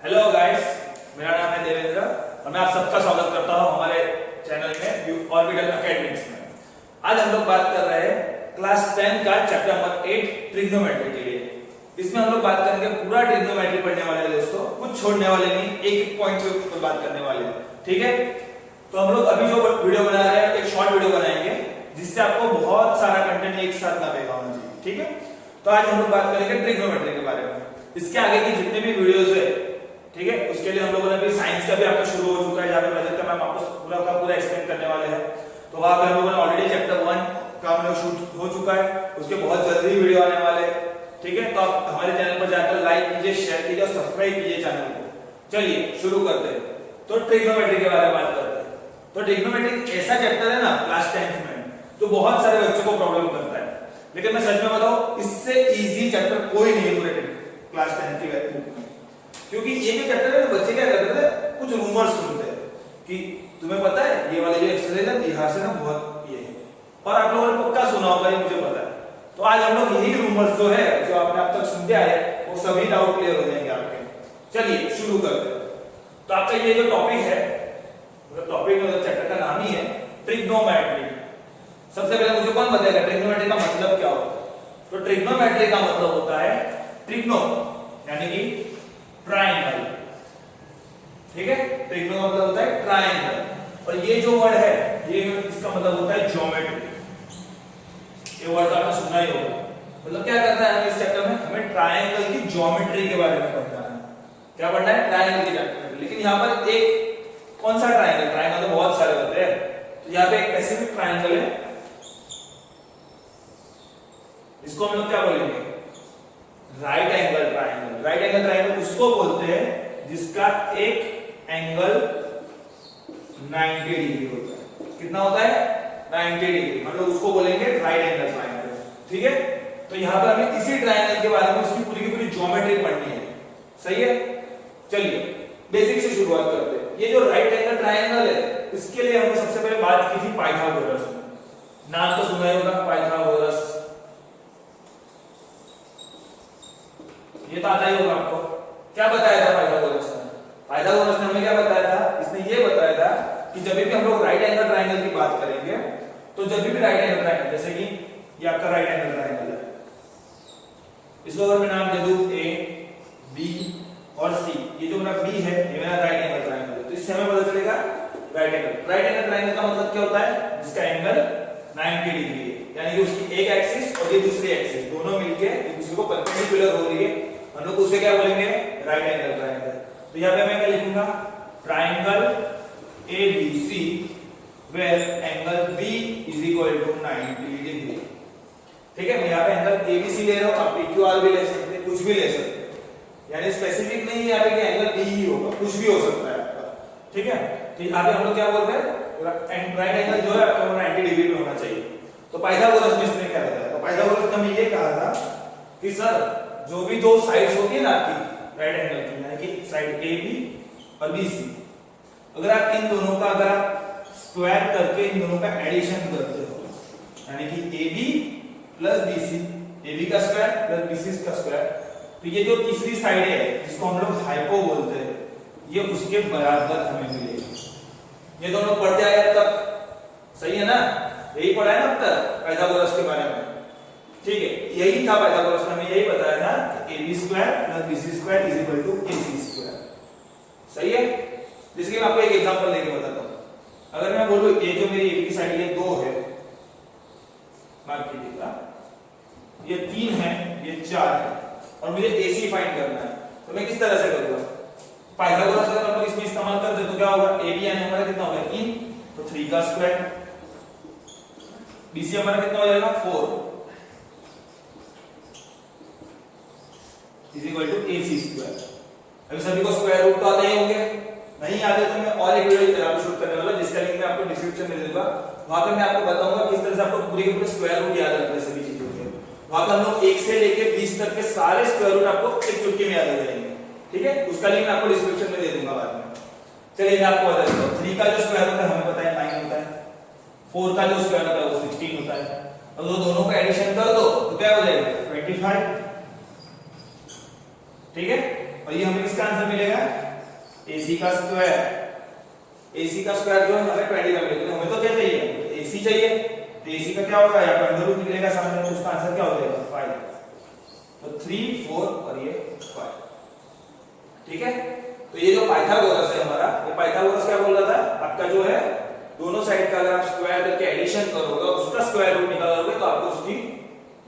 Hello guys, मेरा नाम है देवेंद्र और मैं आप सबका स्वागत करता हूं हमारे चैनल में ऑर्बिटल एकेडमिक्स में। आज हम लोग बात कर रहे हैं क्लास 10 का चैप्टर नंबर 8 ट्रिग्नोमेट्री के लिए। इसमें हम लोग बात करेंगे पूरा ट्रिग्नोमेट्री पढ़ने वाले हैं दोस्तों, कुछ छोड़ने वाले नहीं, एक एक पॉइंट के ऊपर बात करने वाले हैं। ठीक है, तो हम लोग अभी जो वीडियो बना रहे हैं एक शॉर्ट वीडियो बनाएंगे जिससे आपको बहुत सारा कंटेंट एक साथ ना भेजा होना चाहिए। ठीक है, तो आज हम लोग बात करेंगे ट्रिग्नोमेट्री के बारे में। इसके आगे की जितने भी वीडियोस है, ठीक है, उसके लिए हम लोगों ने भी साइंस का भी आपका शुरू हो चुका है, जहां पे प्रोजेक्ट मैम आपको पूरा का पूरा एक्सप्लेन करने वाले हैं। तो वहां पे हम लोगों ने ऑलरेडी चैप्टर 1 का हम लोग शूट हो चुका है, उसके बहुत जल्दी वीडियो आने वाले हैं। ठीक है, तो आप हमारे चैनल पर जाकर लाइक कीजिए, शेयर कीजिए और सब्सक्राइब कीजिए चैनल को। चलिए शुरू करते हैं। तो ट्रिग्नोमेट्री के बारे में बात करते हैं। तो ट्रिग्नोमेट्री एक ऐसा चैप्टर है ना क्लास 10th में, जो बहुत सारे बच्चों को प्रॉब्लम करता है। लेकिन मैं सच में बताऊं, इससे इजी चैप्टर कोई नहीं है पूरे क्लास 10th की बुक में। क्योंकि ये जो चैप्टर है बच्चे क्या करते थे, कुछ रूमर्स सुनते हैं कि तुम्हें पता है ये वाली जो एक्सरसाइज है यहाँ से ना बहुत ये है, और आप लोगों ने पक्का सुना होगा, ये मुझे पता है। तो आज हम लोग यही रूमर्स जो है, जो आपने अब तक सुनते आए, वो सभी डाउट क्लियर हो जाएंगे आपके। चलिए शुरू करते हैं। तो आपका ये जो टॉपिक है, टॉपिक मतलब चैप्टर का नाम ही है ट्रिग्नोमेट्री। सबसे पहले मुझे कौन बताएगा ट्रिग्नोमेट्री का मतलब क्या होता है? तो ट्रिग्नोमेट्री का मतलब होता है ट्रिग्नो यानी कि ट्रायंगल। ठीक है, ट्रिग्नो का मतलब होता है ट्रायंगल, और ये जो वर्ड है ये इसका मतलब होता है ज्योमेट्री। ये वर्ड आपने सुना ही होगा। मतलब क्या करता है इस चैप्टर में, हमें ट्रायंगल की ज्योमेट्री के बारे में पढ़ना है। क्या पढ़ना है? ट्रायंगल की ज्योमेट्री। लेकिन यहाँ पर एक कौन सा ट्रायंगल? ट्रायंगल तो बहुत सारे होते हैं, तो यहाँ पे एक स्पेसिफिक ट्रायंगल है, इसको हम लोग क्या बोलेंगे? Right angle triangle. Right angle triangle उसको बोलते हैं जिसका एक एंगल 90 डिग्री होता है। कितना होता है? 90 डिग्री। हम लोग उसको बोलेंगे राइट एंगल ट्रायंगल। ठीक है, तो यहाँ पर हमें इसी ट्रायंगल के बारे में उसकी पूरी की पूरी ज्योमेट्री पढ़नी है। सही है, चलिए बेसिक से शुरुआत करते हैं। ये जो राइट एंगल ट्रायंगल है, इसके लिए हमने सबसे पहले बात की थी पाइथागोरस। नाम तो सुना ही होगा, पाइथागोरस। ये तो आता ही होगा आपको। क्या बताया था पाइथागोरस ने? पाइथागोरस ने हमें क्या बताया था? इसने ये बताया था कि जब भी हम लोग राइट एंगल ट्रायंगल की बात करेंगे, तो जब भी राइट एंगल ट्रायंगल, जैसे कि ये आपका राइट एंगल ट्रायंगल है, इसको अगर मैं नाम दे दूं ए, बी और सी, ये जो मेरा बी है ये मेरा राइट एंगल ट्रायंगल है, तो इससे हमें पता चलेगा right angle. Right angle triangle का मतलब क्या होता है? जिसका एंगल 90 डिग्री है, यानी कि उसकी एक एक्सिस और ये दूसरी एक्सिस दोनों मिलके एक दूसरे को परपेंडिकुलर हो रही है, हम लोग उसे क्या बोलेंगे? Right angle triangle. तो यहाँ पे मैं क्या लिखूंगा? Triangle ABC where angle B is equal to 90 degree. ठीक है, मैं यहाँ पे एंगल ABC ले रहा हूँ, आप PQR भी ले सकते हैं, कुछ भी ले सकते हैं, यानी स्पेसिफिक नहीं है यहाँ पे कि एंगल B ही होगा, कुछ भी हो सकता है आपका। ठीक है, तो यहाँ पे हम लोग क्या बोल रहे हैं? राइट एंगल जो है आपका 90 डिग्री पे होना चाहिए। तो पाइथागोरस ने इसमें क्या बताया? तो पाइथागोरस ने हमें ये कहा था कि सर जो भी दो साइड्स होती है ना आपकी राइट एंगल की, यानी कि साइड AB और BC, अगर आप इन दोनों का अगर आप स्क्वायर करके इन दोनों का एडिशन करते हो, यानी कि AB प्लस BC, AB का स्क्वायर प्लस BC का स्क्वायर, तो ये जो तीसरी साइड है जिसको हम लोग हाइपो बोलते हैं, ये उसके बराबर हमें मिलेगी। ये दोनों पढ़ते आए अब तक, सही है ना? यही पढ़ा है ना अब तक पाइथागोरस के बारे में। ठीक है, यही था पाइथागोरस ने हमें यही बताया था कि AB square plus BC square is equal to AC square. सही है, जैसे कि मैं आपको एक एग्जांपल लेके बताता हूं। अगर मैं बोलूं ये जो मेरी AB की साइड ये 2 है, मार्क कीजिएगा, ये 3 है, ये 4 है, और मुझे AC फाइंड करना है, तो मैं किस तरह से करूंगा? पाइथागोरस अगर हम लोग इसमें इस्तेमाल करते तो क्या होगा? AB यानी हमारा कितना होगा? 3, तो 3 का स्क्वायर, BC हमारा कितना हो जाएगा? 4 is equal to AC square. अभी सभी को स्क्वायर रूट तो आते ही होंगे, नहीं आते तो मैं और एक वीडियो शूट करने वाला हूं, जिसका लिंक मैं आपको डिस्क्रिप्शन में दे दूंगा। वहां पे मैं आपको बताऊंगा किस तरह से आपको पूरे के पूरे स्क्वायर रूट याद रखने सभी चीजों के। वहां पे हम लोग 1 से लेके 20 तक के सारे स्क्वायर रूट आपको एक चुटकी में याद हो जाएंगे। ठीक है, उसका लिंक मैं आपको डिस्क्रिप्शन में दे दूंगा बाद में। चलिए मैं आपको बता देता हूं। 3 का जो स्क्वायर रूट है हमें पता है 9 होता है, 4 का जो स्क्वायर रूट है वो 16 होता है, और दोनों का एडिशन कर दो तो क्या हो जाएगा? 25। ठीक है, और ये हमें किसका आंसर मिलेगा? AC का स्क्वायर, AC का स्क्वायर जो है हमें 20 का मिलेगा, हमें तो क्या चाहिए, AC चाहिए, तो AC का क्या होगा, यहाँ पर अंडर रूट निकलेगा सामने, तो उसका आंसर क्या हो जाएगा 5, तो 3 4 और ये 5, ठीक है। तो ये जो पाइथागोरस है हमारा, ये पाइथागोरस क्या बोल रहा था, आपका जो है दोनों साइड का अगर आप स्क्वायर करके एडिशन करोगे उसका स्क्वायर रूट निकालोगे तो आपको उसकी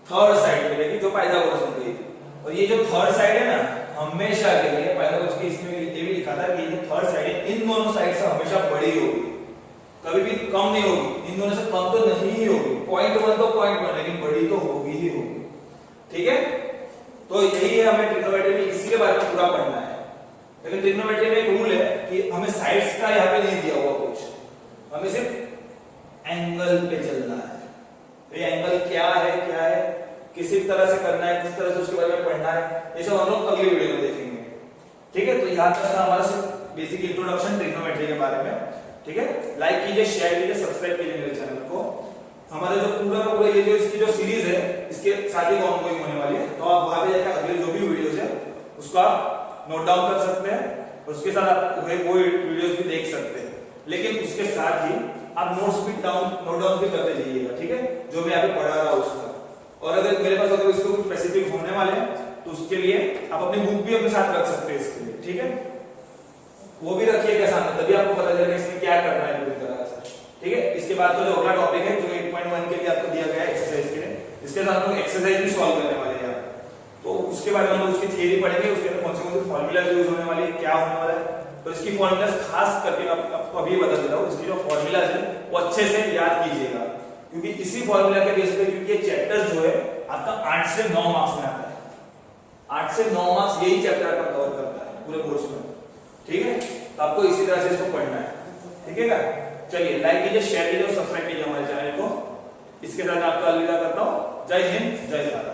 थर्ड साइड मिलेगी जो पाइथागोरस ने कही थी। और ये जो थर्ड साइड है ना, हमेशा के लिए पाइथागोरस के इसमें ये भी लिखा था कि ये जो थर्ड साइड है इन दोनों साइड से हमेशा बड़ी होगी, कभी भी कम नहीं होगी, इन दोनों से कम तो नहीं ही होगी, 0.1 तो 0.1 लेकिन बड़ी तो होगी ही होगी, ठीक है। तो यही है हमें ट्रिग्नोमेट्री में इसी के बारे में पूरा पढ़ना है। लेकिन ट्रिग्नोमेट्री में एक रूल है कि हमें साइड्स का यहाँ पे नहीं दिया हुआ कुछ, हमें सिर्फ एंगल पे चलना है। तो ये एंगल क्या है, किसी तरह से करना है, किस तरह से उसके बारे में पढ़ना है, ये सब हम लोग अगली वीडियो में देखेंगे, ठीक है। तो यहाँ तक था हमारा सिर्फ बेसिक इंट्रोडक्शन ट्रिग्नोमेट्री के बारे में, ठीक है। लाइक कीजिए, शेयर कीजिए, सब्सक्राइब कीजिए मेरे चैनल को। हमारे जो पूरा ये जो इसकी जो सीरीज है इसके साथ ही ऑनगोइंग होने वाली है, तो आप वहां पे जाकर अगले जो भी वीडियोस है उसको आप नोट डाउन कर सकते हैं और उसके साथ आप वो वीडियोस भी देख सकते हैं। लेकिन उसके साथ ही आप नोट डाउन भी करते जाइएगा, ठीक है, जो मैं यहाँ पे पढ़ा रहा हूँ उसका। और अगर मेरे पास अगर इसको कुछ स्पेसिफिक होने वाले हैं तो उसके लिए आप अपनी बुक भी अपने साथ रख सकते हैं इसके लिए, ठीक है, वो भी रखिएगा सामने, तभी आपको पता चलेगा इसमें क्या करना है पूरी तरह से, ठीक है। इसके बाद का जो अगला टॉपिक है जो 8.1 के लिए आपको दिया गया है एक्सरसाइज के लिए, इसके साथ हम लोग एक्सरसाइज भी सॉल्व करने वाले हैं, तो उसके बारे में हम लोग उसकी थियरी पढ़ेंगे, उसके अंदर कौन से फॉर्मूलाज यूज होने वाली है, क्या होने वाला है। तो इसकी फॉर्मूलाज खास करके आपको अभी बता दे रहा हूँ, इसकी जो फॉर्मूलाज है वो अच्छे से याद कीजिएगा, क्योंकि इसी फॉर्मूला के बेस पे, क्योंकि ये चैप्टर जो है आपका 8 से 9 मार्क्स में आता है, 8 से 9 मार्क्स यही चैप्टर आपका कवर करता है पूरे कोर्स में, ठीक है। तो आपको इसी तरह से इसको पढ़ना है, ठीक है क्या। चलिए लाइक कीजिए, शेयर कीजिए और सब्सक्राइब कीजिए हमारे चैनल को। इसके साथ आपका अलविदा करता हूँ। जय हिंद, जय भारत।